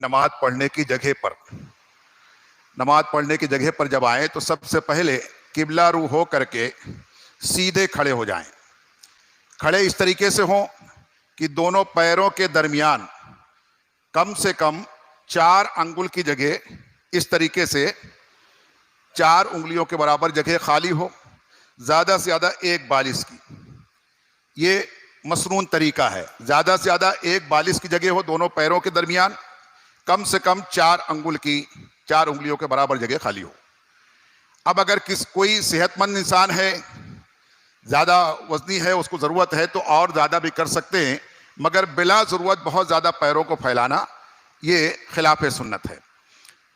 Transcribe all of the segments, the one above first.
نماز پڑھنے کی جگہ پر جب آئیں تو سب سے پہلے قبلہ رو ہو کر کے سیدھے کھڑے ہو جائیں. کھڑے اس طریقے سے ہوں کہ دونوں پیروں کے درمیان کم سے کم 4 انگل کی جگہ اس طریقے سے 4 انگلیوں کے برابر جگہ خالی ہو، زیادہ سے زیادہ 1 بالش کی. یہ مسنون طریقہ ہے. زیادہ سے زیادہ 1 بالش کی جگہ ہو دونوں پیروں کے درمیان، کم سے کم 4 انگلیوں کے برابر جگہ خالی ہو. اب اگر کوئی صحت مند انسان ہے، زیادہ وزنی ہے، اس کو ضرورت ہے تو اور زیادہ بھی کر سکتے ہیں، مگر بلا ضرورت بہت زیادہ پیروں کو پھیلانا یہ خلاف سنت ہے.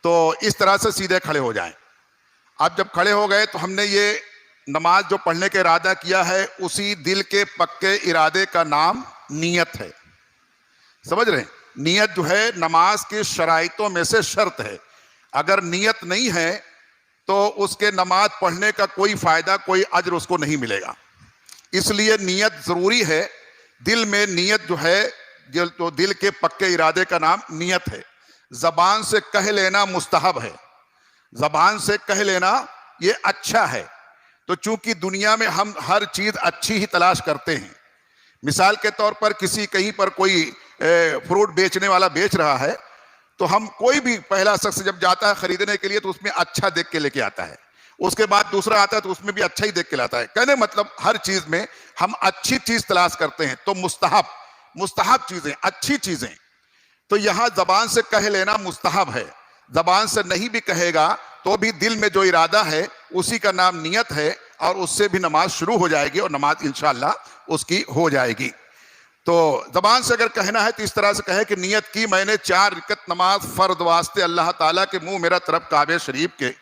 تو اس طرح سے سیدھے کھڑے ہو جائیں. اب جب کھڑے ہو گئے تو ہم نے یہ نماز جو پڑھنے کا ارادہ کیا ہے، اسی دل کے پکے ارادے کا نام نیت ہے. سمجھ رہے ہیں؟ نیت جو ہے نماز کی شرائطوں میں سے شرط ہے. اگر نیت نہیں ہے تو اس کے نماز پڑھنے کا کوئی فائدہ، کوئی اجر اس کو نہیں ملے گا. اس لیے نیت ضروری ہے. دل میں نیت جو ہے، جو دل کے پکے ارادے کا نام نیت ہے. زبان سے کہہ لینا مستحب ہے، زبان سے کہہ لینا یہ اچھا ہے. تو چونکہ دنیا میں ہم ہر چیز اچھی ہی تلاش کرتے ہیں. مثال کے طور پر کہیں پر کوئی فروٹ بیچنے والا بیچ رہا ہے تو ہم کوئی بھی پہلا شخص جب جاتا ہے خریدنے کے لیے تو اس میں اچھا دیکھ کے لے کے آتا ہے. اس کے بعد دوسرا آتا ہے تو اس میں بھی اچھا ہی دیکھ کے لاتا ہے. کہنے مطلب ہر چیز میں ہم اچھی چیز تلاش کرتے ہیں. تو مستحب چیزیں، اچھی چیزیں، تو یہاں زبان سے کہہ لینا مستحب ہے. زبان سے نہیں بھی کہے گا تو بھی دل میں جو ارادہ ہے اسی کا نام نیت ہے، اور اس سے بھی نماز شروع ہو جائے گی اور نماز انشاءاللہ اس کی ہو جائے گی. تو زبان سے اگر کہنا ہے تو اس طرح سے کہے کہ نیت کی میں نے 4 رکعت نماز فرض واسطے اللہ تعالیٰ کے منہ میرا طرف کعبہ شریف کے.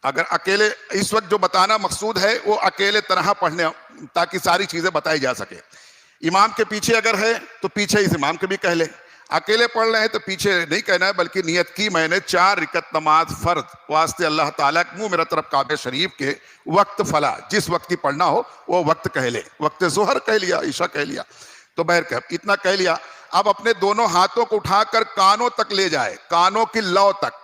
اگر اکیلے اس وقت جو بتانا مقصود ہے وہ اکیلے طرح پڑھنے، تاکہ ساری چیزیں بتائی جا سکے. امام کے پیچھے اگر ہے تو پیچھے اس امام کے بھی کہہ لے. اکیلے پڑھ رہے ہیں تو پیچھے نہیں کہنا ہے، بلکہ نیت کی میں نے 4 رکعت نماز فرض واسطے اللہ تعالیٰ کے منہ میرا طرف کعبہ شریف کے وقت فلا، جس وقت کی پڑھنا ہو وہ وقت کہہ لے. وقت ظہر کہہ لیا، عشاء کہہ لیا، تو بہر اتنا کہہ لیا. اب اپنے دونوں ہاتھوں کو اٹھا کر کانوں تک لے جائے، کانوں کی لو تک،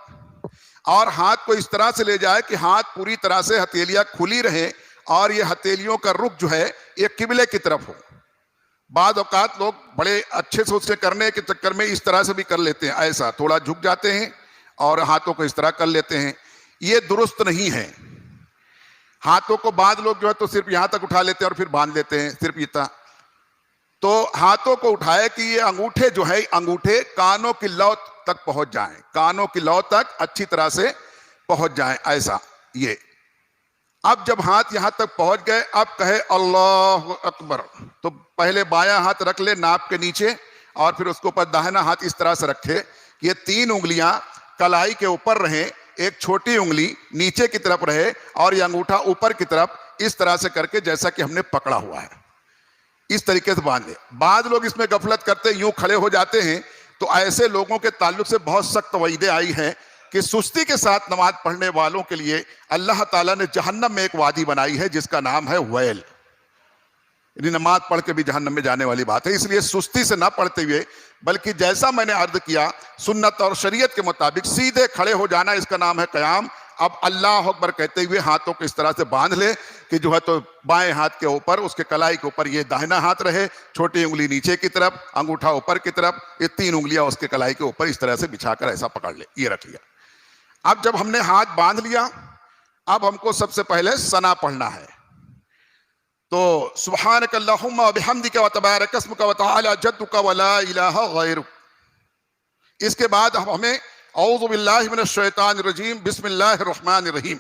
اور ہاتھ کو اس طرح سے لے جائے کہ ہاتھ پوری طرح سے ہتھیلیاں کھلی رہیں اور یہ ہتھیلیوں کا رخ جو ہے یہ قبلے کی طرف ہو. بعض اوقات لوگ بڑے اچھے سے اس کے کرنے کے چکر میں اس طرح سے بھی کر لیتے ہیں، ایسا تھوڑا جھک جاتے ہیں اور ہاتھوں کو اس طرح کر لیتے ہیں. یہ درست نہیں ہے. ہاتھوں کو بعض لوگ جو ہے تو صرف یہاں تک اٹھا لیتے ہیں اور پھر باندھ لیتے ہیں صرف اتنا. تو ہاتھوں کو اٹھائے کہ یہ انگوٹھے جو ہے، انگوٹھے کانوں کی لو تک پہنچ جائیں، کانوں کی لو تک اچھی طرح سے پہنچ جائیں، ایسا. یہ اب جب ہاتھ یہاں تک پہنچ گئے، اب کہے اللہ اکبر. تو پہلے بایاں ہاتھ رکھ لے ناپ کے نیچے، اور پھر اس کے اوپر داہنا ہاتھ اس طرح سے رکھے کہ یہ 3 انگلیاں کلائی کے اوپر رہیں، ایک چھوٹی انگلی نیچے کی طرف رہے اور یہ انگوٹھا اوپر کی طرف، اس طرح سے کر کے جیسا کہ ہم نے پکڑا ہوا ہے اس طریقے سے باندھ لے. بعض لوگ اس میں غفلت کرتے یوں کھڑے ہو جاتے ہیں. تو ایسے لوگوں کے تعلق سے بہت سخت وعیدیں آئی ہیں کہ سستی کے ساتھ نماز پڑھنے والوں کے لیے اللہ تعالیٰ نے جہنم میں ایک وادی بنائی ہے جس کا نام ہے ویل. یعنی نماز پڑھ کے بھی جہنم میں جانے والی بات ہے. اس لیے سستی سے نہ پڑھتے ہوئے، بلکہ جیسا میں نے عرض کیا سنت اور شریعت کے مطابق سیدھے کھڑے ہو جانا، اس کا نام ہے قیام. اب اللہ اکبر کہتے ہوئے ہاتھوں کو اس طرح سے باندھ لے کہ جو ہے تو بائیں ہاتھ کے اوپر، اس کے کلائی کے اوپر یہ داہنا ہاتھ رہے، چھوٹی انگلی نیچے کی طرف، انگوٹھا اوپر کی طرف، یہ 3 انگلیاں اس کے کلائی کے اوپر اس طرح سے بچھا کر ایسا پکڑ لے، یہ رکھ لیا. اب جب ہم نے ہاتھ باندھ لیا، اب ہم کو سب سے پہلے ثنا پڑھنا ہے. تو سبحانک اللہم و بحمدک و تبارک اسمک و تعالی جدک و لا الہ غیرک. اس کے بعد ہمیں اعوذ باللہ من الشیطان الرجیم، بسم اللہ الرحمن الرحیم،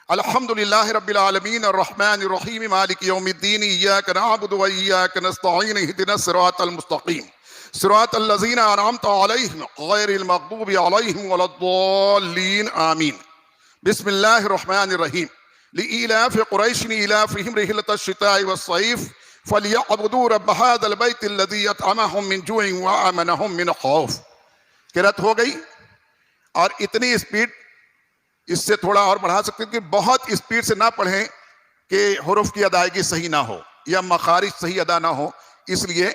الحمدللہ رب العالمین الرحمن الرحیم مالک یوم الدین، ایاک نعبد و ایاک نستعین، اہدنا الصراط المستقیم صراط الذین انعمت علیہم غیر المغضوب علیہم ولا الضالین آمین. بسم اللہ الرحمن الرحیم، لإیلاف قریش ایلافہم رحلۃ الشتاء والصیف فلیعبدوا رب ھذا البیت الذی اطعمہم من جوع وآمنہم من خوف. قرأت ہو گئی. اور اتنی اسپیڈ اس سے تھوڑا اور بڑھا سکتے ہیں کہ بہت اسپیڈ سے نہ پڑھیں کہ حروف کی ادائیگی صحیح نہ ہو یا مخارج صحیح ادا نہ ہو. اس لیے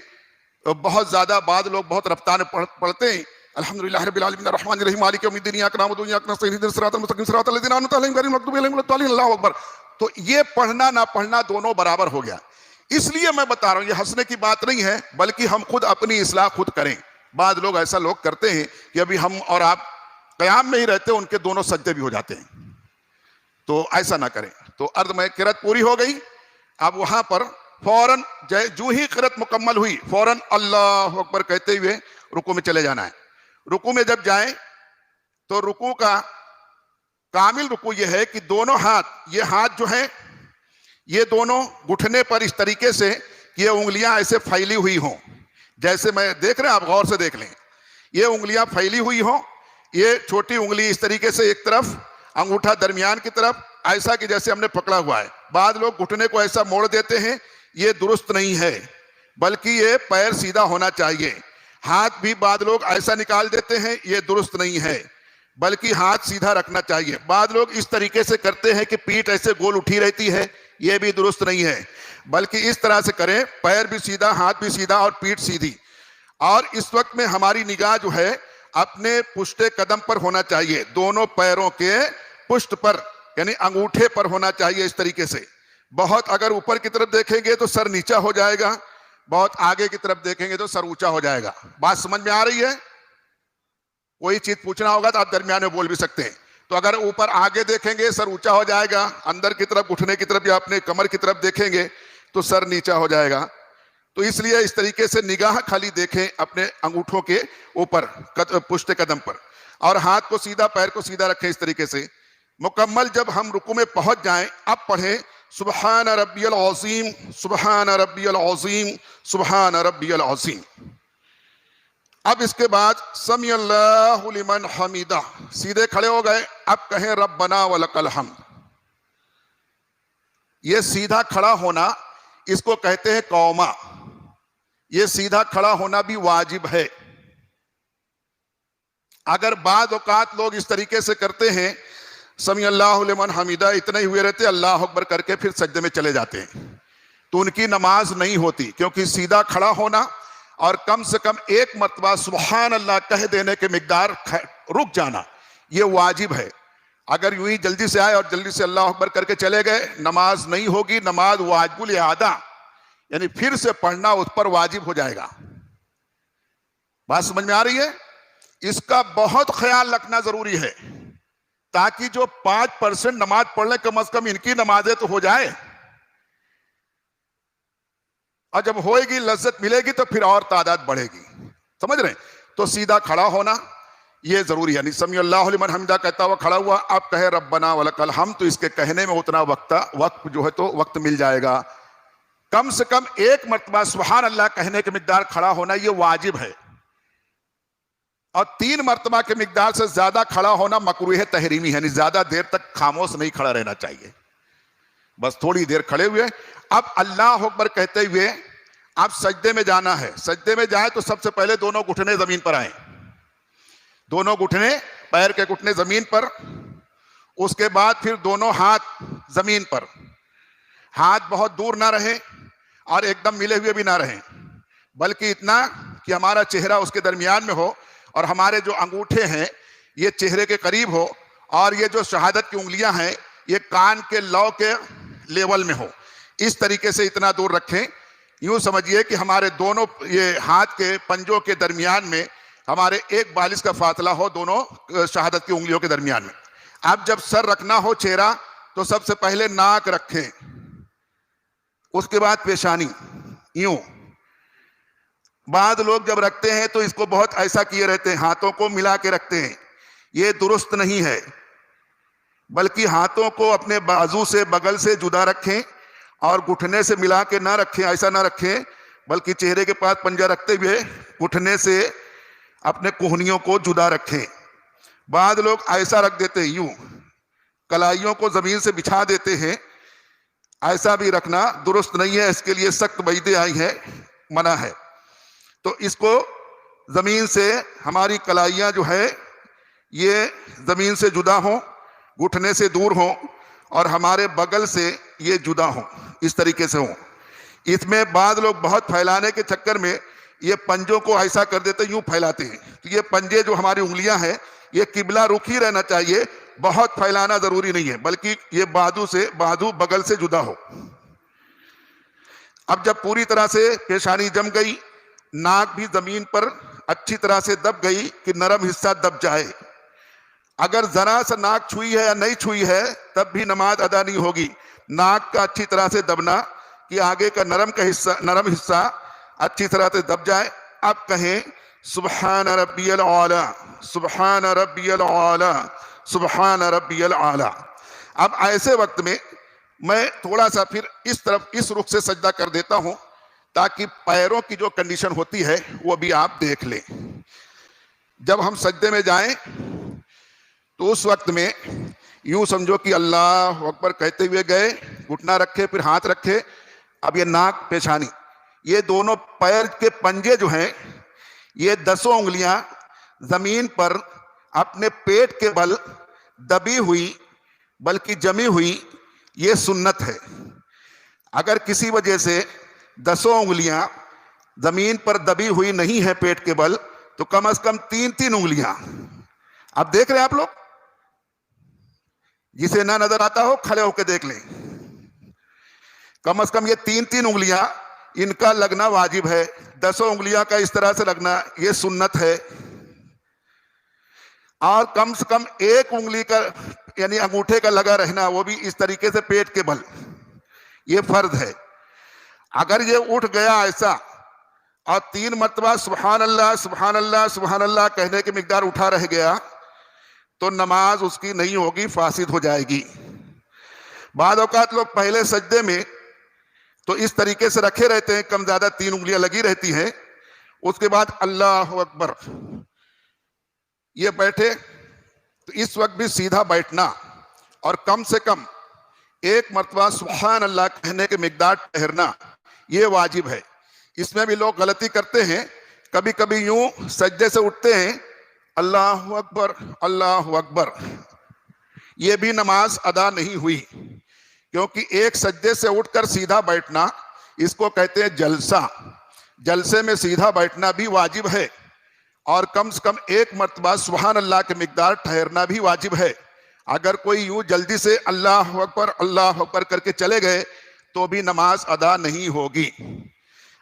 بہت زیادہ بعض لوگ بہت رفتار پڑھتے ہیں الحمدللہ رب العالمین الرحمن الرحیم مالک یوم الدین ایاک نعبد و ایاک نستعین اہدنا الصراط المستقیم صراط الذین انعمت علیہم غیر المغضوب علیہم ولا الضالین اللہ اکبر. تو یہ پڑھنا نہ پڑھنا دونوں برابر ہو گیا. اس لیے میں بتا رہا ہوں یہ ہنسنے کی بات نہیں ہے بلکہ ہم خود اپنی اصلاح خود کریں. بعض لوگ ایسا لوگ کرتے ہیں کہ ابھی ہم اور آپ قیام میں ہی رہتے ان کے دونوں سجدے بھی ہو جاتے ہیں, تو ایسا نہ کریں. تو عرض میں قرات پوری ہو گئی. اب وہاں پر فوراً جو ہی قرات مکمل ہوئی فوراً اللہ اکبر کہتے ہوئے رکوع میں چلے جانا ہے. رکوع میں جب جائیں تو رکوع کا کامل رکوع یہ ہے کہ دونوں ہاتھ, یہ ہاتھ جو ہیں یہ دونوں گھٹنے پر اس طریقے سے کہ یہ انگلیاں ایسے پھیلی ہوئی ہوں, جیسے میں دیکھ رہے ہیں, آپ غور سے دیکھ لیں, یہ انگلیاں پھیلی ہوئی ہوں. یہ چھوٹی انگلی اس طریقے سے ایک طرف, انگوٹھا درمیان کی طرف, ایسا کہ جیسے ہم نے پکڑا ہوا ہے. بعض لوگ گھٹنے کو ایسا موڑ دیتے ہیں, یہ درست نہیں ہے, بلکہ یہ پیر سیدھا ہونا چاہیے. ہاتھ بھی بعض لوگ ایسا نکال دیتے ہیں, یہ درست نہیں ہے, بلکہ ہاتھ سیدھا رکھنا چاہیے. بعض لوگ اس طریقے سے کرتے ہیں کہ پیٹھ ایسے گول اٹھی رہتی ہے, یہ بھی درست نہیں ہے, بلکہ اس طرح سے کریں, پیر بھی سیدھا, ہاتھ بھی سیدھا اور پیٹھ سیدھی. اور اس وقت میں ہماری نگاہ جو ہے اپنے پشت قدم پر ہونا چاہیے, دونوں پیروں کے پشت پر یعنی انگوٹھے پر ہونا چاہیے اس طریقے سے. بہت اگر اوپر کی طرف دیکھیں گے تو سر نیچا ہو جائے گا, بہت آگے کی طرف دیکھیں گے تو سر اونچا ہو جائے گا. بات سمجھ میں آ رہی ہے؟ کوئی چیز پوچھنا ہوگا تو آپ درمیان میں بول بھی سکتے ہیں. تو اگر اوپر آگے دیکھیں گے سر اونچا ہو جائے گا, اندر کی طرف گھٹنے کی طرف یا اپنے کمر کی طرف دیکھیں گے تو سر نیچا ہو جائے گا. تو اس لیے اس طریقے سے نگاہ خالی دیکھیں اپنے انگوٹھوں کے اوپر پشت قدم پر, اور ہاتھ کو سیدھا, پیر کو سیدھا رکھیں اس طریقے سے. مکمل جب ہم رکوع میں پہنچ جائیں اب پڑھیں سبحان ربی العظیم, سبحان ربی العظیم, سبحان ربی العظیم. اب اس کے بعد سمی اللہ لمن حمیدہ, سیدھے کھڑے ہو گئے, اب کہیں ربنا ولک الحمد. یہ سیدھا کھڑا ہونا اس کو کہتے ہیں قوما. یہ سیدھا کھڑا ہونا بھی واجب ہے. اگر بعض اوقات لوگ اس طریقے سے کرتے ہیں سمی اللہ لمن حمیدہ اتنے ہی ہوئے رہتے, اللہ اکبر کر کے پھر سجدے میں چلے جاتے ہیں, تو ان کی نماز نہیں ہوتی. کیونکہ سیدھا کھڑا ہونا اور کم سے کم ایک مرتبہ سبحان اللہ کہہ دینے کے مقدار رک جانا یہ واجب ہے. اگر یوں ہی جلدی سے آئے اور جلدی سے اللہ اکبر کر کے چلے گئے نماز نہیں ہوگی. نماز واجب الاعادہ یعنی پھر سے پڑھنا اس پر واجب ہو جائے گا. بات سمجھ میں آ رہی ہے؟ اس کا بہت خیال رکھنا ضروری ہے تاکہ جو 5% نماز پڑھ لیں کم از کم ان کی نمازیں تو ہو جائے, اور جب ہوئے گی لذت ملے گی تو پھر اور تعداد بڑھے گی. سمجھ رہے ہیں؟ تو سیدھا کھڑا ہونا یہ ضروری ہے. یعنی سمی اللہ لمن حمیدہ کہتا ہوا کھڑا ہوا, اب کہے ربنا ولک الحمد, تو اس کے کہنے میں اتنا وقت جو ہے تو وقت مل جائے گا. کم سے کم ایک مرتبہ سبحان اللہ کہنے کے مقدار کھڑا ہونا یہ واجب ہے, اور 3 مرتبہ کے مقدار سے زیادہ کھڑا ہونا مکروہ تحریمی ہے. یعنی زیادہ دیر تک خاموش نہیں کھڑا رہنا چاہیے, بس تھوڑی دیر کھڑے ہوئے. اب اللہ اکبر کہتے ہوئے اب سجدے میں جانا ہے. سجدے میں جائیں تو سب سے پہلے دونوں گھٹنے زمین پر آئیں, دونوں گھٹنے, پیر کے گھٹنے زمین پر. اس کے بعد پھر دونوں ہاتھ زمین پر. ہاتھ بہت دور نہ رہیں اور ایک دم ملے ہوئے بھی نہ رہیں, بلکہ اتنا کہ ہمارا چہرہ اس کے درمیان میں ہو اور ہمارے جو انگوٹھے ہیں یہ چہرے کے قریب ہو, اور یہ جو شہادت کی انگلیاں ہیں یہ کان کے لو کے لیول میں ہو. اس طریقے سے اتنا دور رکھیں. یوں سمجھیے کہ ہمارے دونوں یہ ہاتھ کے پنجوں کے درمیان میں ہمارے ایک بالش کا فاصلہ ہو دونوں شہادت کی انگلیوں کے درمیان میں. اب جب سر رکھنا ہو چہرہ تو سب سے پہلے ناک رکھیں, اس کے بعد پیشانی یوں. بعض لوگ جب رکھتے ہیں تو اس کو بہت ایسا کیے رہتے ہیں, ہاتھوں کو ملا کے رکھتے ہیں, یہ درست نہیں ہے. بلکہ ہاتھوں کو اپنے بازو سے بغل سے جدا رکھیں اور گھٹنے سے ملا کے نہ رکھیں, ایسا نہ رکھیں, بلکہ چہرے کے پاس پنجہ رکھتے ہوئے گھٹنے سے اپنے کوہنیوں کو جدا رکھیں. بعض لوگ ایسا رکھ دیتے ہیں یوں, کلائیوں کو زمین سے بچھا دیتے ہیں, ایسا بھی رکھنا درست نہیں ہے. اس کے لیے سخت وعیدیں آئی ہیں, منع ہے. تو اس کو زمین سے ہماری کلائیاں جو ہے یہ زمین سے جدا ہوں, گھٹنے سے دور ہوں, اور ہمارے بغل سے یہ جدا ہوں, اس طریقے سے ہوں. اس میں بعض لوگ بہت پھیلانے کے چکر میں یہ پنجوں کو ایسا کر دیتے یوں پھیلاتے ہیں. تو یہ پنجے جو ہماری انگلیاں ہیں یہ قبلہ رخ ہی رہنا چاہیے, بہت پھیلانا ضروری نہیں ہے, بلکہ یہ بازو بغل سے جدا ہو. اب جب پوری طرح سے پیشانی جم گئی, ناک بھی زمین پر اچھی طرح سے دب گئی کہ نرم حصہ دب جائے. اگر ذرا سا ناک چھوئی ہے یا نہیں چھوئی ہے تب بھی نماز ادا نہیں ہوگی. ناک کا اچھی طرح سے دبنا کہ آگے کا نرم حصہ اچھی طرح سے دب جائے. اب کہیں سبحان ربی الاعلی, سبحان ربی الاعلی, سبحان ربی الاعلی. اب ایسے وقت میں تھوڑا سا پھر اس طرف اس رخ سے سجدہ کر دیتا ہوں تاکہ پیروں کی جو کنڈیشن ہوتی ہے وہ بھی آپ دیکھ لیں. جب ہم سجدے میں جائیں تو اس وقت میں یوں سمجھو کہ اللہ اکبر کہتے ہوئے گئے, گھٹنا رکھے پھر ہاتھ رکھے. اب یہ ناک پیشانی یہ دونوں پیر کے پنجے جو ہیں یہ 10 انگلیاں زمین پر اپنے پیٹ کے بل دبی ہوئی بلکہ جمی ہوئی, یہ سنت ہے. اگر کسی وجہ سے 10 انگلیاں زمین پر دبی ہوئی نہیں ہے پیٹ کے بل تو کم از کم 3 انگلیاں, اب دیکھ رہے ہیں آپ لوگ, جسے نہ نظر آتا ہو کھڑے ہو کے دیکھ لیں, کم از کم یہ 3 انگلیاں ان کا لگنا واجب ہے. 10 انگلیاں کا اس طرح سے لگنا یہ سنت ہے. اور کم سے کم 1 انگلی کا یعنی انگوٹھے کا لگا رہنا وہ بھی اس طریقے سے پیٹ کے بل, یہ فرض ہے. اگر یہ اٹھ گیا ایسا اور 3 مرتبہ سبحان اللہ سبحان اللہ سبحان اللہ کہنے کی مقدار اٹھا رہ گیا تو نماز اس کی نہیں ہوگی, فاسد ہو جائے گی. بعض اوقات لوگ پہلے سجدے میں تو اس طریقے سے رکھے رہتے ہیں, کم زیادہ 3 انگلیاں لگی رہتی ہیں. اس کے بعد اللہ اکبر یہ بیٹھے تو اس وقت بھی سیدھا بیٹھنا اور کم سے کم 1 مرتبہ سبحان اللہ کہنے کے مقدار ٹھہرنا یہ واجب ہے. اس میں بھی لوگ غلطی کرتے ہیں, کبھی کبھی یوں سجدے سے اٹھتے ہیں اللہ اکبر اللہ اکبر, یہ بھی نماز ادا نہیں ہوئی. کیونکہ ایک سجدے سے اٹھ کر سیدھا بیٹھنا اس کو کہتے ہیں جلسہ, جلسے میں سیدھا بیٹھنا بھی واجب ہے, اور کم سے کم 1 مرتبہ سبحان اللہ کے مقدار ٹھہرنا بھی واجب ہے. اگر کوئی یوں جلدی سے اللہ اکبر کر کے چلے گئے تو بھی نماز ادا نہیں ہوگی.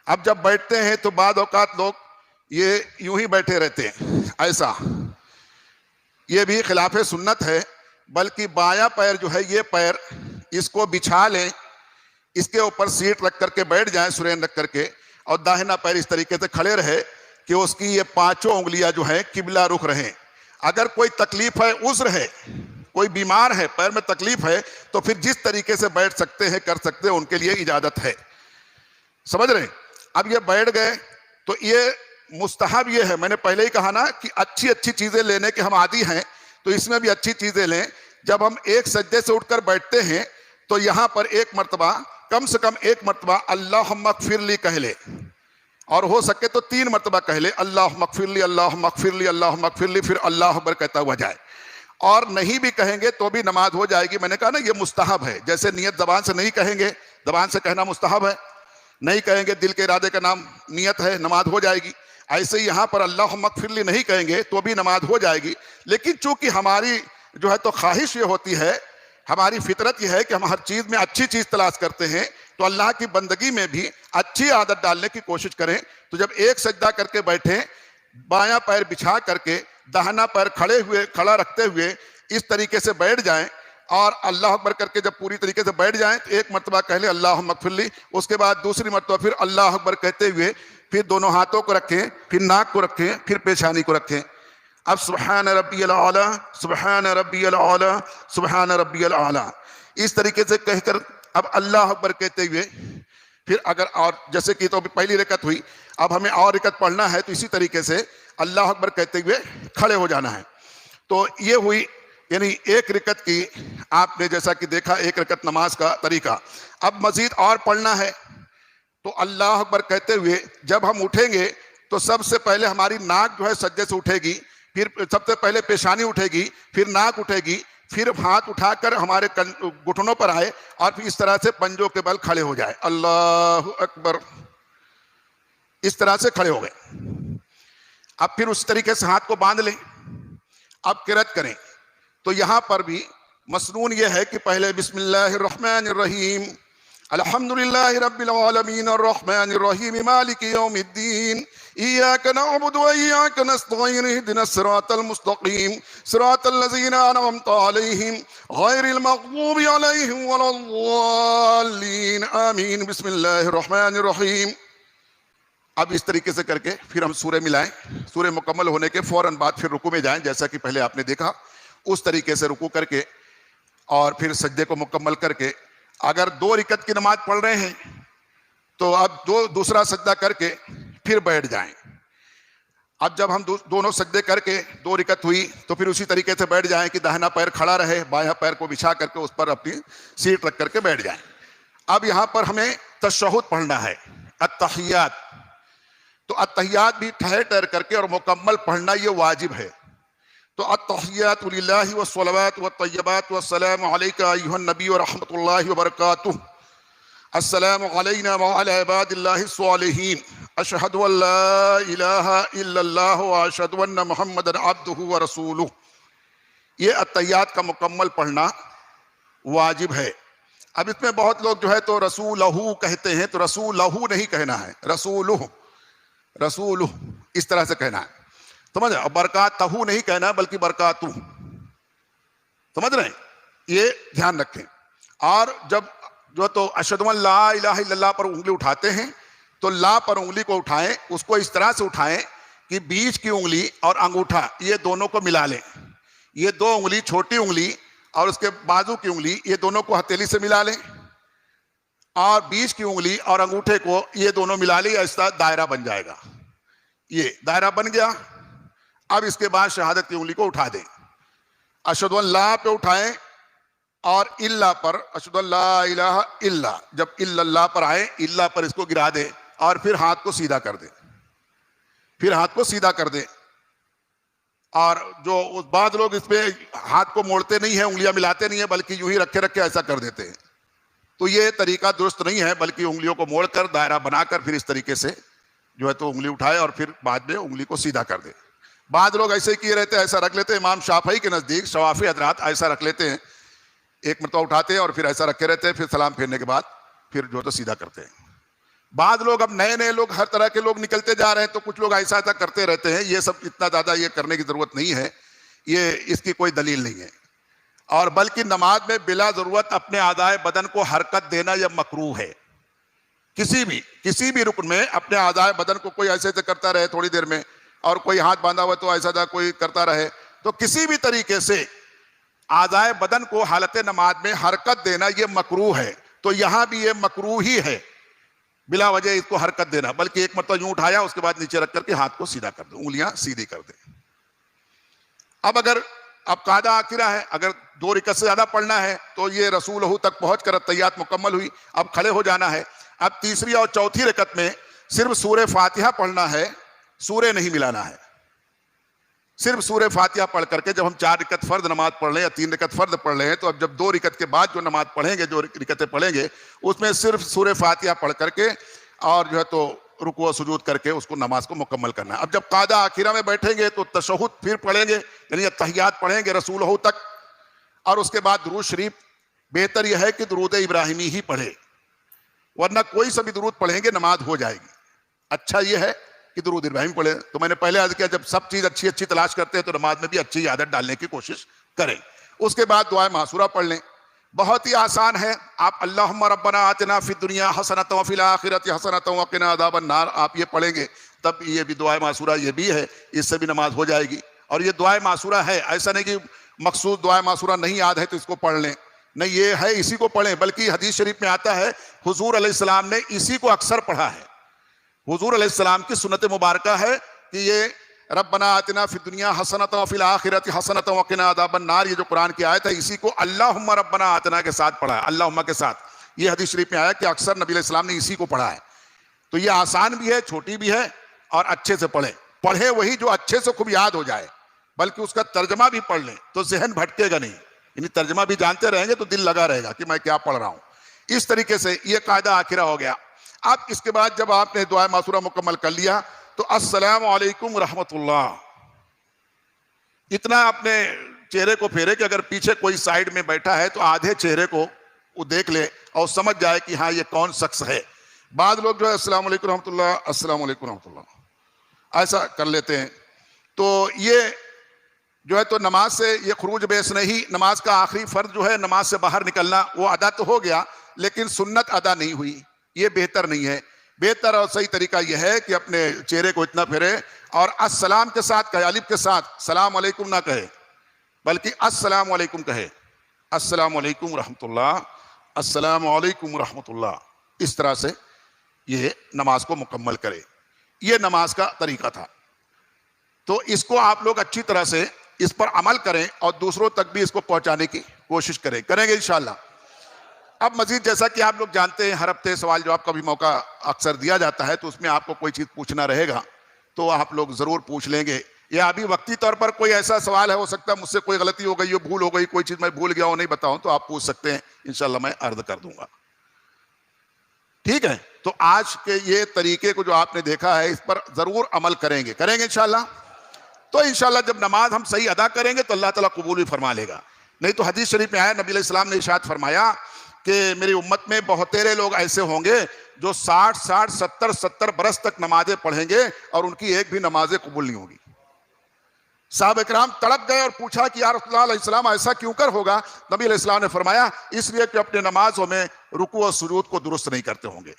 اب جب بیٹھتے ہیں تو بعض اوقات لوگ یہ یوں ہی بیٹھے رہتے ہیں ایسا, یہ بھی خلاف سنت ہے. بلکہ بایاں پیر جو ہے یہ پیر اس کو بچھا لیں, اس کے اوپر سیٹ رکھ کر کے بیٹھ جائیں سرین رکھ کر کے, اور داہنا پیر اس طریقے سے کھڑے رہے کہ اس کی یہ 5 انگلیاں جو ہیں قبلہ رخ رہیں. اگر کوئی تکلیف ہے, عذر ہے, کوئی بیمار ہے, پیر میں تکلیف ہے تو پھر جس طریقے سے بیٹھ سکتے ہیں کر سکتے ہیں, ان کے لیے اجازت ہے. سمجھ رہے ہیں؟ اب یہ بیٹھ گئے تو یہ مستحب یہ ہے, میں نے پہلے ہی کہا نا کہ اچھی چیزیں لینے کے ہم عادی ہیں, تو اس میں بھی اچھی چیزیں لیں. جب ہم ایک سجدے سے اٹھ کر بیٹھتے ہیں تو یہاں پر 1 مرتبہ کم سے کم 1 مرتبہ اللہم اغفر لی کہہ لے, اور ہو سکے تو 3 مرتبہ کہہ لے اللہم اغفر لی اللہم اغفر لی اللہم اغفر لی, پھر اللہ اکبر کہتا ہوا جائے. اور نہیں بھی کہیں گے تو بھی نماز ہو جائے گی. میں نے کہا نا یہ مستحب ہے, جیسے نیت زبان سے نہیں کہیں گے, زبان سے کہنا مستحب ہے, نہیں کہیں گے دل کے ارادے کا نام نیت ہے, نماز ہو جائے گی. ایسے ہی یہاں پر اللہم اغفر لی نہیں کہیں گے تو بھی نماز ہو جائے گی. لیکن چونکہ ہماری جو ہے تو خواہش یہ ہوتی ہے, ہماری فطرت یہ ہے کہ ہم ہر چیز میں اچھی چیز تلاش کرتے ہیں, تو اللہ کی بندگی میں بھی اچھی عادت ڈالنے کی کوشش کریں. تو جب ایک سجدہ کر کے بیٹھیں, بایاں پیر بچھا کر کے داہنا پیر کھڑا رکھتے ہوئے اس طریقے سے بیٹھ جائیں, اور اللہ اکبر کر کے جب پوری طریقے سے بیٹھ جائیں تو 1 مرتبہ کہہ لیں اللہم اغفر لی, اس کے بعد دوسری مرتبہ پھر اللہ اکبر کہتے ہوئے پھر دونوں ہاتھوں کو رکھیں, پھر ناک کو رکھیں, پھر پیشانی کو رکھیں. اب سبحان ربی الاعلی سبحان ربی الاعلی سبحان ربی الاعلی اس طریقے سے کہہ کر اب اللہ اکبر کہتے ہوئے پھر اگر, اور جیسے کہ تو پہلی رکعت ہوئی, اب ہمیں اور رکعت پڑھنا ہے تو اسی طریقے سے اللہ اکبر کہتے ہوئے کھڑے ہو جانا ہے. تو یہ ہوئی یعنی 1 رکعت کی, آپ نے جیسا کہ دیکھا 1 رکعت نماز کا طریقہ. اب مزید اور پڑھنا ہے تو اللہ اکبر کہتے ہوئے جب ہم اٹھیں گے تو سب سے پہلے ہماری ناک جو ہے سجدے سے اٹھے گی, پھر سب سے پہلے پیشانی اٹھے گی, پھر ناک اٹھے گی, پھر ہاتھ اٹھا کر ہمارے گھٹنوں پر آئے, اور پھر اس طرح سے پنجوں کے بل کھڑے ہو جائے. اللہ اکبر, اس طرح سے کھڑے ہو گئے. اب پھر اس طریقے سے ہاتھ کو باندھ لیں. اب قرأت کریں تو یہاں پر بھی مسنون یہ ہے کہ پہلے بسم اللہ الرحمن الرحیم الحمدللہ رب العالمین الرحمن الرحیم مالک یوم الدین ایاک نعبد و ایاک نستعین اہدنا الصراط المستقیم صراط الذین انعمت علیہم غیر المغضوب علیہم ولا الضالین آمین. بسم اللہ الرحمن الرحیم. اب اس طریقے سے کر کے پھر ہم سورہ ملائیں. سورہ مکمل ہونے کے فوراً بعد پھر رکوع میں جائیں جیسا کہ پہلے آپ نے دیکھا. اس طریقے سے رکوع کر کے اور پھر سجدے کو مکمل کر کے اگر 2 رکعت کی نماز پڑھ رہے ہیں تو اب دوسرا سجدہ کر کے پھر بیٹھ جائیں. اب جب ہم دونوں سجدے کر کے 2 رکعت ہوئی تو پھر اسی طریقے سے بیٹھ جائیں کہ داہنا پیر کھڑا رہے, بایاں پیر کو بچھا کر کے اس پر اپنی سیٹ رکھ کر کے بیٹھ جائیں. اب یہاں پر ہمیں تشہد پڑھنا ہے, التحیات. تو التحیات بھی ٹھہر ٹھہر کر کے اور مکمل پڑھنا یہ واجب ہے. تو التحیات للہ والصلوات والطیبات والسلام علیک ایھا النبی ورحمۃ اللہ وبرکاتہ السلام علینا وعلی عباد اللہ الصالحین اشہد ان لا الہ الا اللہ واشہد ان محمدا عبدہ ورسولہ. یہ التحیات کا مکمل پڑھنا واجب ہے. اب اس میں بہت لوگ جو ہے تو رسولہ کہتے ہیں, تو رسولہ نہیں کہنا ہے, رسولہ اس طرح سے کہنا ہے. سمجھ رہے؟ برکاتہ نہیں کہنا بلکہ برکاتہ. سمجھ رہے ہیں؟ یہ دھیان رکھیں. اور جب جو تو اشہد ان لا الہ الا اللہ پر انگلی اٹھاتے ہیں تو لا پر انگلی کو اٹھائیں, اس کو اس طرح سے اٹھائیں کہ بیچ کی انگلی اور انگوٹھا یہ دونوں کو ملا لیں. یہ 2 انگلی, چھوٹی انگلی اور اس کے بازو کی انگلی, یہ دونوں کو ہتھیلی سے ملا لیں اور بیچ کی انگلی اور انگوٹھے کو یہ دونوں ملا لیں. ایسا دائرہ بن جائے گا. یہ دائرہ بن گیا. اب اس کے بعد شہادت کی انگلی کو اٹھا دیں. اشہد ان لا پہ اٹھائیں اور الا پر اشہد ان لا الہ الا, جب الا اللہ پر آئے الا پر اس کو گرا دیں اور پھر ہاتھ کو سیدھا کر دیں. پھر ہاتھ کو سیدھا کر دیں. اور جو بعض لوگ اس پہ ہاتھ کو موڑتے نہیں ہیں, انگلیاں ملاتے نہیں ہیں, بلکہ یوں ہی رکھے رکھے ایسا کر دیتے ہیں. تو یہ طریقہ درست نہیں ہے, بلکہ انگلیوں کو موڑ کر دائرہ بنا کر پھر اس طریقے سے جو ہے تو انگلی اٹھائے اور پھر بعد میں انگلی کو سیدھا کر دے. بعض لوگ ایسے کیے رہتے ہیں, ایسا رکھ لیتے ہیں. امام شافعی کے نزدیک شوافی حضرات ایسا رکھ لیتے ہیں, ایک مرتبہ اٹھاتے ہیں اور پھر ایسا رکھے رہتے ہیں, پھر سلام پھیرنے کے بعد پھر جو ہے تو سیدھا کرتے ہیں. بعض لوگ اب نئے لوگ, ہر طرح کے لوگ نکلتے جا رہے ہیں, تو کچھ لوگ ایسا کرتے رہتے ہیں. یہ سب اتنا زیادہ یہ کرنے کی ضرورت نہیں ہے, یہ اس کی کوئی دلیل نہیں ہے. اور بلکہ نماز میں بلا ضرورت اپنے اعضائے بدن کو حرکت دینا یہ مکروہ ہے. کسی بھی رکن میں اپنے اعضائے بدن کو کوئی ایسے کرتا رہے تھوڑی دیر میں, اور کوئی ہاتھ باندھا ہوا تو ایسا کوئی کرتا رہے, تو کسی بھی طریقے سے اعضائے بدن کو حالت نماز میں حرکت دینا یہ مکروہ ہے. تو یہاں بھی یہ مکروہ ہی ہے بلا وجہ اس کو حرکت دینا, بلکہ ایک مرتبہ یوں اٹھایا, اس کے بعد نیچے رکھ کر کے ہاتھ کو سیدھا کر دیں, انگلیاں سیدھی کر دیں. اب قاعدہ آخرہ ہے, اگر 2 رکعت سے زیادہ پڑھنا ہے تو یہ رسولہ تک پہنچ کر التحیات مکمل ہوئی. اب کھڑے ہو جانا ہے. اب تیسری اور چوتھی رکعت میں صرف سورہ فاتحہ پڑھنا ہے, سورہ نہیں ملانا ہے. صرف سورہ فاتحہ پڑھ کر کے جب ہم 4 رکعت فرض نماز پڑھ لیں یا 3 رکعت فرض پڑھ لیں, تو اب جب 2 رکعت کے بعد جو نماز پڑھیں گے, جو رکعتیں پڑھیں گے, اس میں صرف سورہ فاتحہ پڑھ کر کے اور جو ہے تو رکوع و سجود کر کے اس کو نماز کو مکمل کرنا ہے. اب جب قاعدہ آخرہ میں بیٹھیں گے تو تشہد پھر پڑھیں گے, یعنی التحیات پڑھیں گے رسولہ تک, اور اس کے بعد درود شریف. بہتر یہ ہے کہ درود ابراہیمی ہی پڑھے, ورنہ کوئی سا بھی درود پڑھیں گے نماز ہو جائے گی. اچھا یہ ہے کہ درود ابراہیم پڑھے. تو میں نے پہلے عرض کیا, جب سب چیز اچھی تلاش کرتے ہیں تو نماز میں بھی اچھی عادت ڈالنے کی کوشش کریں. اس کے بعد دعائے معصورہ پڑھ لیں. بہت ہی آسان ہے. آپ اللہم ربنا آتنا فی الدنیا حسنۃ وفی الآخرۃ حسنۃ وقنا عذاب النار آپ یہ پڑھیں گے, تب یہ بھی دعائے معصورہ یہ بھی ہے, اس سے بھی نماز ہو جائے گی. اور یہ دعائے معصورہ ہے, ایسا نہیں کہ مخصوص دعائے معصورہ نہیں یاد ہے تو اس کو پڑھ لیں, نہیں, یہ ہے اسی کو پڑھیں. بلکہ حدیث شریف میں آتا ہے حضور علیہ السلام نے اسی کو اکثر پڑھا ہے. حضور علیہ السلام کی سنت مبارکہ ہے کہ یہ ربنا آتنا فی الدنیا حسنۃ وفی الآخرۃ حسنۃ وقنا عذاب النار, یہ جو قرآن کی آیت ہے اسی کو اللہم ربنا آتنا کے ساتھ پڑھا ہے, اللہم کے ساتھ. یہ حدیث شریف میں آیا کہ اکثر نبی علیہ السلام نے اسی کو پڑھا ہے. تو یہ آسان بھی ہے, چھوٹی بھی ہے, اور اچھے سے پڑھیں وہی جو اچھے سے خوب یاد ہو جائے, بلکہ اس کا ترجمہ بھی پڑھ لیں تو ذہن بھٹکے گا نہیں. یعنی ترجمہ بھی جانتے رہیں گے تو دل لگا رہے گا کہ میں کیا پڑھ رہا ہوں. اس طریقے سے یہ قاعدہ آخرہ ہو گیا. اب اس کے بعد جب آپ نے دعائے معصورہ مکمل کر لیا تو السلام علیکم رحمت اللہ، اتنا اپنے چہرے کو پھیرے کہ اگر پیچھے کوئی سائیڈ میں بیٹھا ہے تو آدھے چہرے کو وہ دیکھ لے اور سمجھ جائے کہ ہاں یہ کون شخص ہے. بعض لوگ جو ہے السلام علیکم رحمۃ اللہ، السلام علیکم رحمۃ اللہ ایسا کر لیتے ہیں. تو یہ جو ہے تو نماز سے یہ خروج بیس نہیں. نماز کا آخری فرض جو ہے نماز سے باہر نکلنا، وہ ادا تو ہو گیا لیکن سنت ادا نہیں ہوئی، یہ بہتر نہیں ہے. بہتر اور صحیح طریقہ یہ ہے کہ اپنے چہرے کو اتنا پھیرے اور السلام کے ساتھ کہے، الف کے ساتھ، سلام علیکم نہ کہے بلکہ السلام علیکم کہے، السلام علیکم رحمۃ اللہ، السلام علیکم رحمۃ اللہ. اس طرح سے یہ نماز کو مکمل کرے. یہ نماز کا طریقہ تھا. تو اس کو آپ لوگ اچھی طرح سے اس پر عمل کریں اور دوسروں تک بھی اس کو پہنچانے کی کوشش کریں گے انشاءاللہ. اب مزید جیسا کہ آپ لوگ جانتے ہیں ہر ہفتے سوال جواب کا بھی موقع اکثر دیا جاتا ہے، تو اس میں آپ کو کوئی چیز پوچھنا رہے گا تو آپ لوگ ضرور پوچھ لیں گے. یا ابھی وقتی طور پر کوئی ایسا سوال ہے، ہو سکتا ہے مجھ سے کوئی غلطی ہو گئی ہو، بھول ہو گئی، کوئی چیز میں بھول گیا ہوں نہیں بتاؤں، تو آپ پوچھ سکتے ہیں، انشاءاللہ میں عرض کر دوں گا. ٹھیک ہے؟ تو آج کے یہ طریقے کو جو آپ نے دیکھا ہے اس پر ضرور عمل کریں گے انشاءاللہ. تو انشاءاللہ جب نماز ہم صحیح ادا کریں گے تو اللہ تعالیٰ قبول بھی فرما لے گا. نہیں تو حدیث شریف میں آیا، نبی علیہ السلام نے ارشاد فرمایا کہ میری امت میں بہتیرے لوگ ایسے ہوں گے جو 60 70 برس تک نمازیں پڑھیں گے اور ان کی ایک بھی نمازیں قبول نہیں ہوگی. صحابہ کرام تڑپ گئے اور پوچھا کہ یا رسول اللہ علیہ السلام ایسا کیوں کر ہوگا؟ نبی علیہ السلام نے فرمایا اس لیے کہ اپنے نمازوں میں رکوع اور سجود کو درست نہیں کرتے ہوں گے.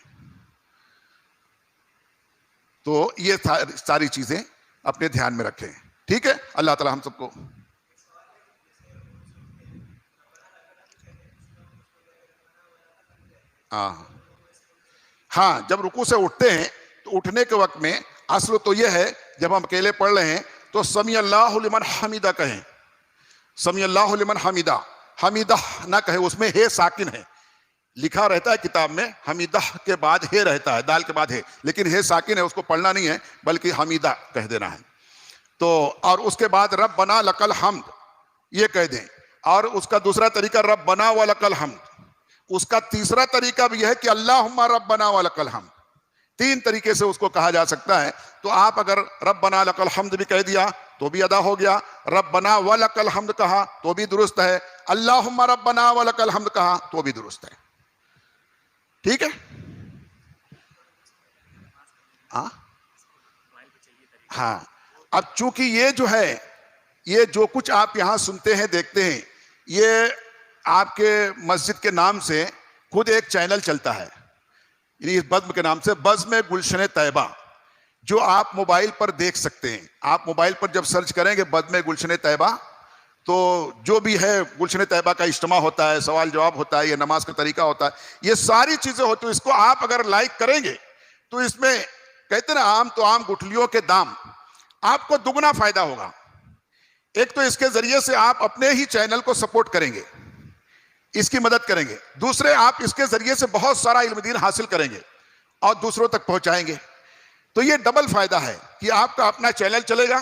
تو یہ ساری چیزیں اپنے دھیان میں رکھیں. ٹھیک ہے؟ اللہ تعالی ہم سب کو ہاں جب رکوع سے اٹھتے ہیں تو اٹھنے کے وقت میں اصل تو یہ ہے جب ہم اکیلے پڑھ رہے ہیں تو سمی اللہ لمن حمیدہ کہیں، سمی اللہ لمن حمیدہ، حمیدہ نہ کہیں، اس میں ہے ساکن ہے، لکھا رہتا ہے کتاب میں حمیدہ کے بعد ہے رہتا ہے، دال کے بعد ہے، لیکن ہے ساکن ہے، اس کو پڑھنا نہیں ہے بلکہ حمیدہ کہہ دینا ہے. تو اور اس کے بعد ربنا لک الحمد یہ کہہ دیں. اور اس کا دوسرا طریقہ ربنا ولک الحمد. اس کا تیسرا طریقہ بھی ہے کہ اللہم ربنا ولک الحمد. 3 طریقے سے اس کو کہا جا سکتا ہے. تو آپ اگر ربنا لک الحمد بھی کہہ دیا تو بھی ادا ہو گیا، ربنا ولک الحمد کہا تو بھی درست ہے، اللہم ربنا ولک الحمد کہا تو بھی درست ہے. ٹھیک ہے؟ ہاں اب چونکہ یہ جو ہے، یہ جو کچھ آپ یہاں سنتے ہیں دیکھتے ہیں، یہ آپ کے مسجد کے نام سے خود ایک چینل چلتا ہے، یعنی اس بزم کے نام سے بزم گلشن طیبہ، جو آپ موبائل پر دیکھ سکتے ہیں. آپ موبائل پر جب سرچ کریں گے بزم گلشن طیبہ تو جو بھی ہے گلشن طیبہ کا اجتماع ہوتا ہے، سوال جواب ہوتا ہے، یہ نماز کا طریقہ ہوتا ہے، یہ ساری چیزیں ہوتی ہیں. اس کو آپ اگر لائک کریں گے تو اس میں کہتے ہیں نا عام تو عام گٹھلیوں کے دام، آپ کو دگنا فائدہ ہوگا. ایک تو اس کے ذریعے سے آپ اپنے ہی چینل کو سپورٹ کریں گے، اس کی مدد کریں گے. دوسرے آپ اس کے ذریعے سے بہت سارا علم دین حاصل کریں گے اور دوسروں تک پہنچائیں گے. تو یہ ڈبل فائدہ ہے کہ آپ کا اپنا چینل چلے گا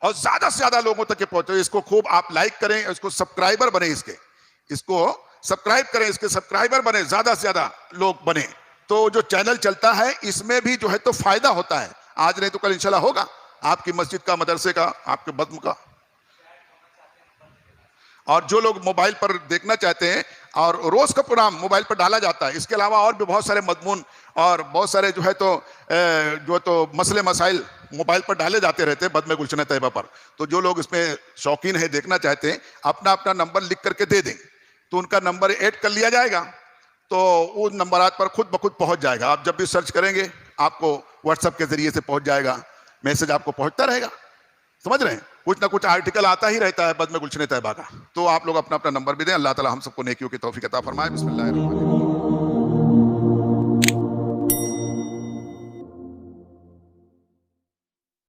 اور زیادہ سے زیادہ لوگوں تک پہنچے. اس کو خوب آپ لائک کریں، اس کو سبسکرائبر بنے، اس کو سبسکرائب کریں، اس کے سبسکرائبر بنے، زیادہ سے زیادہ لوگ بنے. تو جو چینل چلتا ہے اس میں بھی جو ہے تو فائدہ ہوتا ہے. آج نہیں تو کل انشاءاللہ ہوگا، آپ کی مسجد کا، مدرسے کا، آپ کے بزم کا. اور جو لوگ موبائل پر دیکھنا چاہتے ہیں، اور روز کا پروگرام موبائل پر ڈالا جاتا ہے، اس کے علاوہ اور بھی بہت سارے مضمون اور بہت سارے جو تو مسئلے مسائل موبائل پر ڈالے جاتے رہتے ہیں بزم گلشن طیبہ پر. تو جو لوگ اس میں شوقین ہیں، دیکھنا چاہتے ہیں، اپنا اپنا نمبر لکھ کر کے دے دیں تو ان کا نمبر ایڈ کر لیا جائے گا، تو ان نمبرات پر خود بخود پہنچ جائے گا. آپ جب بھی سرچ کریں گے آپ کو واٹس ایپ کے ذریعے سے پہنچ جائے گا، میسج آپ کو پہنچتا رہے گا. سمجھ رہے ہیں؟ کچھ نہ کچھ آرٹیکل آتا ہی رہتا ہے بزم گلشن طیبہ کا. تو آپ لوگ اپنا اپنا نمبر بھی دیں. اللہ تعالی ہم سب کو نیکیوں کی توفیق عطا فرمائے. بسم اللہ الرحمن الرحیم.